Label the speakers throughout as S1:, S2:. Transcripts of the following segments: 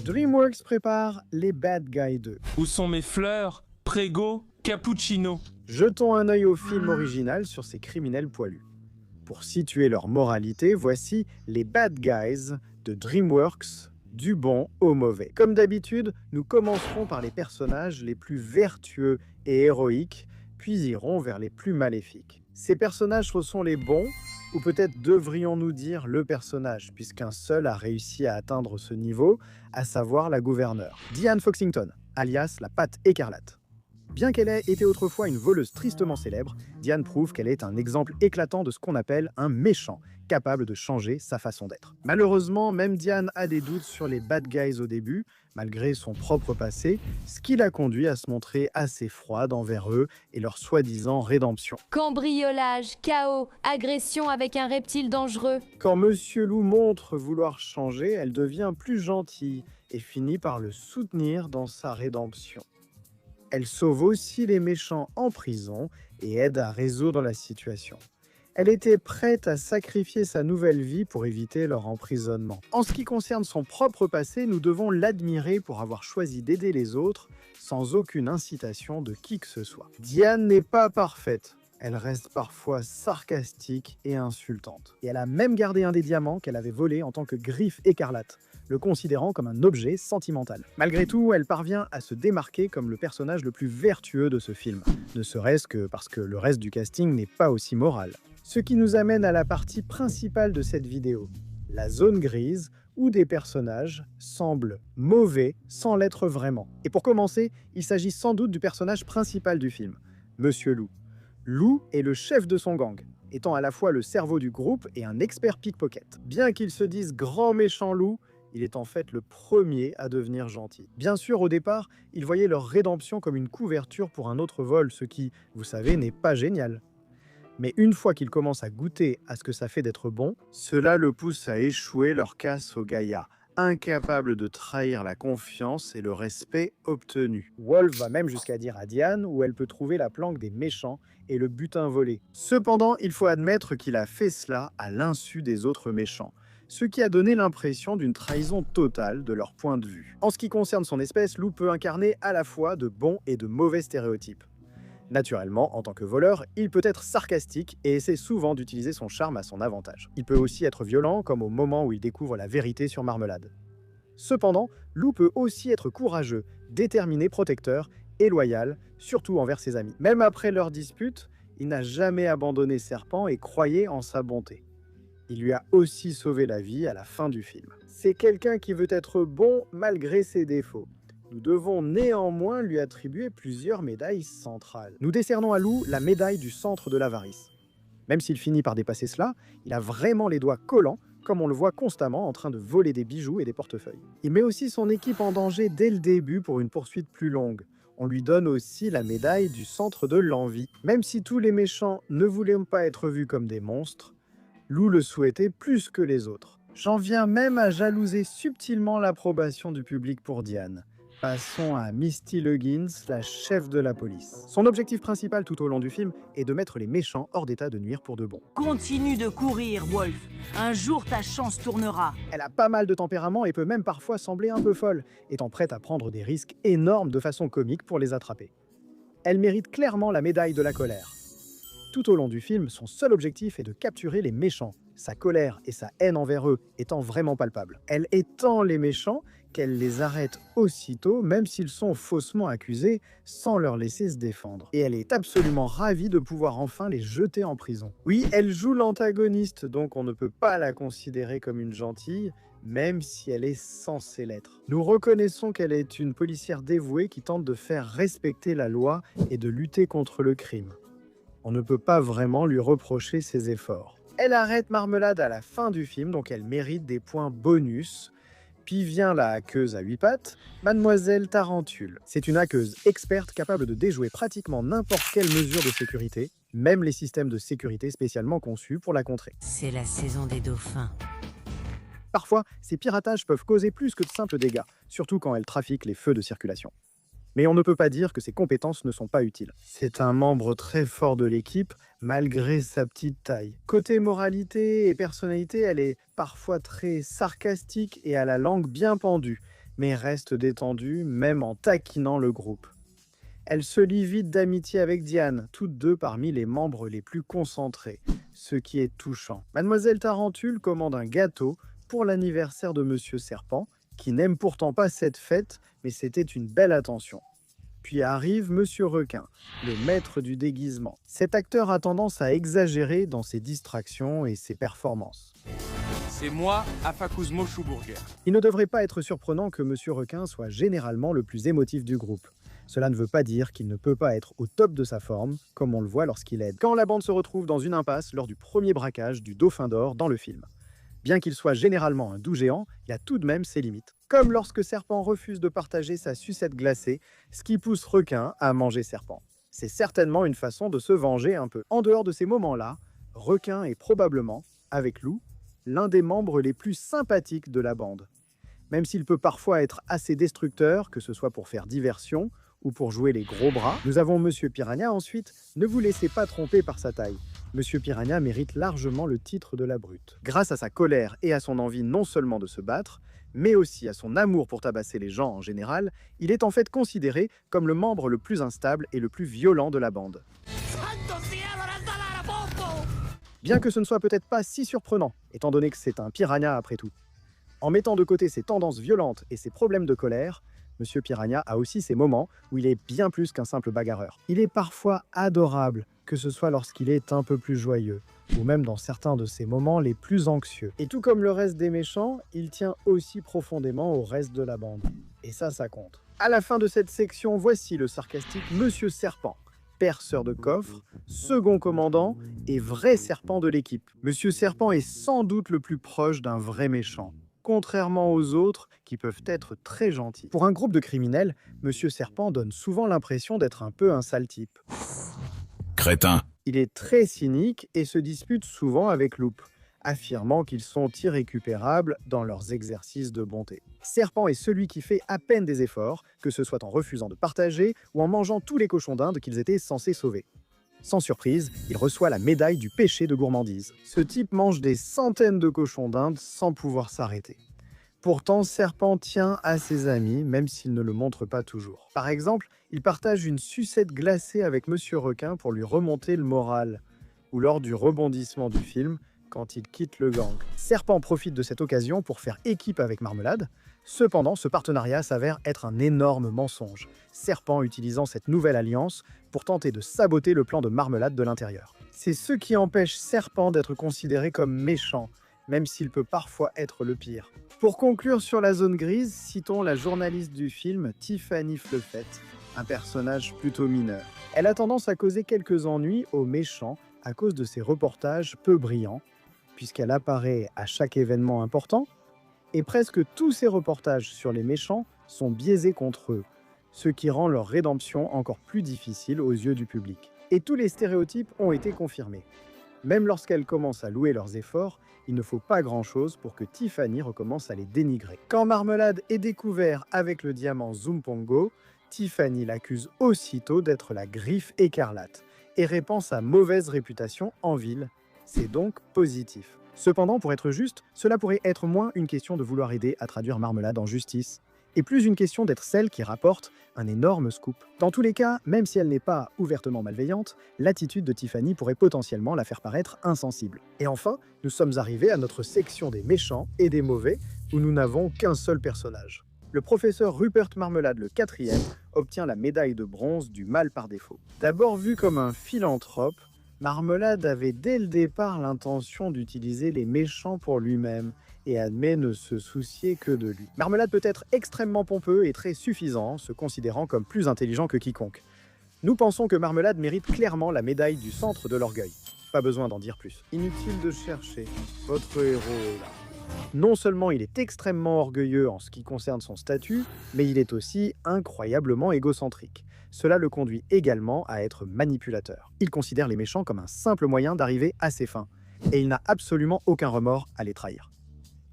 S1: DreamWorks prépare les Bad Guys 2.
S2: Où sont mes fleurs, Prego, Cappuccino?
S1: Jetons un œil au film original sur ces criminels poilus. Pour situer leur moralité, voici les Bad Guys de DreamWorks, du bon au mauvais. Comme d'habitude, nous commencerons par les personnages les plus vertueux et héroïques, puis irons vers les plus maléfiques. Ces personnages sont les bons, ou peut-être devrions-nous dire le personnage, puisqu'un seul a réussi à atteindre ce niveau, à savoir la gouverneure, Diane Foxington, alias la Patte Écarlate. Bien qu'elle ait été autrefois une voleuse tristement célèbre, Diane prouve qu'elle est un exemple éclatant de ce qu'on appelle un méchant, capable de changer sa façon d'être. Malheureusement, même Diane a des doutes sur les bad guys au début, malgré son propre passé, ce qui l'a conduit à se montrer assez froide envers eux et leur soi-disant rédemption.
S3: Cambriolage, chaos, agression avec un reptile dangereux.
S1: Quand Monsieur Loup montre vouloir changer, elle devient plus gentille et finit par le soutenir dans sa rédemption. Elle sauve aussi les méchants en prison et aide à résoudre la situation. Elle était prête à sacrifier sa nouvelle vie pour éviter leur emprisonnement. En ce qui concerne son propre passé, nous devons l'admirer pour avoir choisi d'aider les autres sans aucune incitation de qui que ce soit. Diane n'est pas parfaite. Elle reste parfois sarcastique et insultante. Et elle a même gardé un des diamants qu'elle avait volé en tant que griffe écarlate, le considérant comme un objet sentimental. Malgré tout, elle parvient à se démarquer comme le personnage le plus vertueux de ce film, ne serait-ce que parce que le reste du casting n'est pas aussi moral. Ce qui nous amène à la partie principale de cette vidéo, la zone grise, où des personnages semblent mauvais sans l'être vraiment. Et pour commencer, il s'agit sans doute du personnage principal du film, Monsieur Loup. Lou est le chef de son gang, étant à la fois le cerveau du groupe et un expert pickpocket. Bien qu'il se dise grand méchant loup, il est en fait le premier à devenir gentil. Bien sûr, au départ, ils voyaient leur rédemption comme une couverture pour un autre vol, ce qui, vous savez, n'est pas génial. Mais une fois qu'ils commencent à goûter à ce que ça fait d'être bon, cela le pousse à échouer leur casse au Gaïa, incapable de trahir la confiance et le respect obtenu. Wolf va même jusqu'à dire à Diane où elle peut trouver la planque des méchants et le butin volé. Cependant, il faut admettre qu'il a fait cela à l'insu des autres méchants, ce qui a donné l'impression d'une trahison totale de leur point de vue. En ce qui concerne son espèce, Lou peut incarner à la fois de bons et de mauvais stéréotypes. Naturellement, en tant que voleur, il peut être sarcastique et essaie souvent d'utiliser son charme à son avantage. Il peut aussi être violent, comme au moment où il découvre la vérité sur Marmelade. Cependant, Lou peut aussi être courageux, déterminé, protecteur et loyal, surtout envers ses amis. Même après leur dispute, il n'a jamais abandonné Serpent et croyait en sa bonté. Il lui a aussi sauvé la vie à la fin du film. C'est quelqu'un qui veut être bon malgré ses défauts. Nous devons néanmoins lui attribuer plusieurs médailles centrales. Nous décernons à Lou la médaille du centre de l'avarice. Même s'il finit par dépasser cela, il a vraiment les doigts collants, comme on le voit constamment en train de voler des bijoux et des portefeuilles. Il met aussi son équipe en danger dès le début pour une poursuite plus longue. On lui donne aussi la médaille du centre de l'envie. Même si tous les méchants ne voulaient pas être vus comme des monstres, Lou le souhaitait plus que les autres. J'en viens même à jalouser subtilement l'approbation du public pour Diane. Passons à Misty Luggins, la chef de la police. Son objectif principal tout au long du film est de mettre les méchants hors d'état de nuire pour de bon.
S4: Continue de courir, Wolf. Un jour, ta chance tournera.
S1: Elle a pas mal de tempérament et peut même parfois sembler un peu folle, étant prête à prendre des risques énormes de façon comique pour les attraper. Elle mérite clairement la médaille de la colère. Tout au long du film, son seul objectif est de capturer les méchants, sa colère et sa haine envers eux étant vraiment palpables. Elle étend les méchants qu'elle les arrête aussitôt, même s'ils sont faussement accusés, sans leur laisser se défendre. Et elle est absolument ravie de pouvoir enfin les jeter en prison. Oui, elle joue l'antagoniste, donc on ne peut pas la considérer comme une gentille, même si elle est censée l'être. Nous reconnaissons qu'elle est une policière dévouée qui tente de faire respecter la loi et de lutter contre le crime. On ne peut pas vraiment lui reprocher ses efforts. Elle arrête Marmelade à la fin du film, donc elle mérite des points bonus. Puis vient la hackeuse à 8 pattes, Mademoiselle Tarentule. C'est une hackeuse experte capable de déjouer pratiquement n'importe quelle mesure de sécurité, même les systèmes de sécurité spécialement conçus pour la contrer.
S4: C'est la saison des dauphins.
S1: Parfois, ces piratages peuvent causer plus que de simples dégâts, surtout quand elle trafique les feux de circulation. Mais on ne peut pas dire que ses compétences ne sont pas utiles. C'est un membre très fort de l'équipe, malgré sa petite taille. Côté moralité et personnalité, elle est parfois très sarcastique et a la langue bien pendue. mais reste détendue même en taquinant le groupe. Elle se lie vite d'amitié avec Diane, toutes deux parmi les membres les plus concentrés, ce qui est touchant. Mademoiselle Tarentule commande un gâteau pour l'anniversaire de Monsieur Serpent, qui n'aime pourtant pas cette fête, mais c'était une belle attention. Puis arrive Monsieur Requin, le maître du déguisement. Cet acteur a tendance à exagérer dans ses distractions et ses performances.
S5: C'est moi, Afakuzmo Schuburger.
S1: Il ne devrait pas être surprenant que Monsieur Requin soit généralement le plus émotif du groupe. Cela ne veut pas dire qu'il ne peut pas être au top de sa forme, comme on le voit lorsqu'il aide. Quand la bande se retrouve dans une impasse lors du premier braquage du Dauphin d'Or dans le film. Bien qu'il soit généralement un doux géant, il a tout de même ses limites. Comme lorsque Serpent refuse de partager sa sucette glacée, ce qui pousse Requin à manger Serpent. C'est certainement une façon de se venger un peu. En dehors de ces moments-là, Requin est probablement, avec Lou, l'un des membres les plus sympathiques de la bande. Même s'il peut parfois être assez destructeur, que ce soit pour faire diversion ou pour jouer les gros bras, nous avons Monsieur Piranha ensuite. Ne vous laissez pas tromper par sa taille. Monsieur Piranha mérite largement le titre de la brute. Grâce à sa colère et à son envie non seulement de se battre, mais aussi à son amour pour tabasser les gens en général, il est en fait considéré comme le membre le plus instable et le plus violent de la bande. Bien que ce ne soit peut-être pas si surprenant, étant donné que c'est un piranha après tout. En mettant de côté ses tendances violentes et ses problèmes de colère, Monsieur Piranha a aussi ses moments où il est bien plus qu'un simple bagarreur. Il est parfois adorable, que ce soit lorsqu'il est un peu plus joyeux, ou même dans certains de ses moments les plus anxieux. Et tout comme le reste des méchants, il tient aussi profondément au reste de la bande. Et ça compte. À la fin de cette section, voici le sarcastique Monsieur Serpent, perceur de coffre, second commandant et vrai serpent de l'équipe. Monsieur Serpent est sans doute le plus proche d'un vrai méchant, contrairement aux autres qui peuvent être très gentils. Pour un groupe de criminels, Monsieur Serpent donne souvent l'impression d'être un peu un sale type.
S6: Crétin.
S1: Il est très cynique et se dispute souvent avec Loup, affirmant qu'ils sont irrécupérables dans leurs exercices de bonté. Serpent est celui qui fait à peine des efforts, que ce soit en refusant de partager ou en mangeant tous les cochons d'Inde qu'ils étaient censés sauver. Sans surprise, il reçoit la médaille du péché de gourmandise. Ce type mange des centaines de cochons d'Inde sans pouvoir s'arrêter. Pourtant, Serpent tient à ses amis, même s'il ne le montre pas toujours. Par exemple, il partage une sucette glacée avec Monsieur Requin pour lui remonter le moral, ou lors du rebondissement du film, quand il quitte le gang. Serpent profite de cette occasion pour faire équipe avec Marmelade. Cependant, ce partenariat s'avère être un énorme mensonge, Serpent utilisant cette nouvelle alliance pour tenter de saboter le plan de Marmelade de l'intérieur. C'est ce qui empêche Serpent d'être considéré comme méchant, même s'il peut parfois être le pire. Pour conclure sur la zone grise, citons la journaliste du film, Tiffany Fluffett, un personnage plutôt mineur. Elle a tendance à causer quelques ennuis aux méchants à cause de ses reportages peu brillants, puisqu'elle apparaît à chaque événement important, et presque tous ces reportages sur les méchants sont biaisés contre eux, ce qui rend leur rédemption encore plus difficile aux yeux du public. Et tous les stéréotypes ont été confirmés. Même lorsqu'elles commencent à louer leurs efforts, il ne faut pas grand-chose pour que Tiffany recommence à les dénigrer. Quand Marmelade est découvert avec le diamant Zumpongo, Tiffany l'accuse aussitôt d'être la griffe écarlate et répand sa mauvaise réputation en ville. C'est donc positif. Cependant, pour être juste, cela pourrait être moins une question de vouloir aider à traduire Marmelade en justice, et plus une question d'être celle qui rapporte un énorme scoop. Dans tous les cas, même si elle n'est pas ouvertement malveillante, l'attitude de Tiffany pourrait potentiellement la faire paraître insensible. Et enfin, nous sommes arrivés à notre section des méchants et des mauvais, où nous n'avons qu'un seul personnage. Le professeur Rupert Marmelade, le 4e, obtient la médaille de bronze du mal par défaut. D'abord vu comme un philanthrope, Marmelade avait dès le départ l'intention d'utiliser les méchants pour lui-même et admet ne se soucier que de lui. Marmelade peut être extrêmement pompeux et très suffisant, se considérant comme plus intelligent que quiconque. Nous pensons que Marmelade mérite clairement la médaille du centre de l'orgueil. Pas besoin d'en dire plus. Inutile de chercher, votre héros est là. Non seulement il est extrêmement orgueilleux en ce qui concerne son statut, mais il est aussi incroyablement égocentrique. Cela le conduit également à être manipulateur. Il considère les méchants comme un simple moyen d'arriver à ses fins, et il n'a absolument aucun remords à les trahir.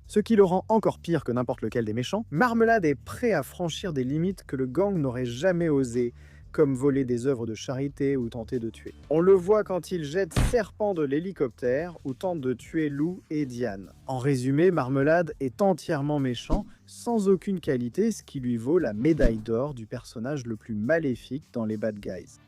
S1: Ce qui le rend encore pire que n'importe lequel des méchants, Marmelade est prêt à franchir des limites que le gang n'aurait jamais osé, comme voler des œuvres de charité ou tenter de tuer. On le voit quand il jette Serpent de l'hélicoptère ou tente de tuer Lou et Diane. En résumé, Marmelade est entièrement méchant, sans aucune qualité, ce qui lui vaut la médaille d'or du personnage le plus maléfique dans les Bad Guys.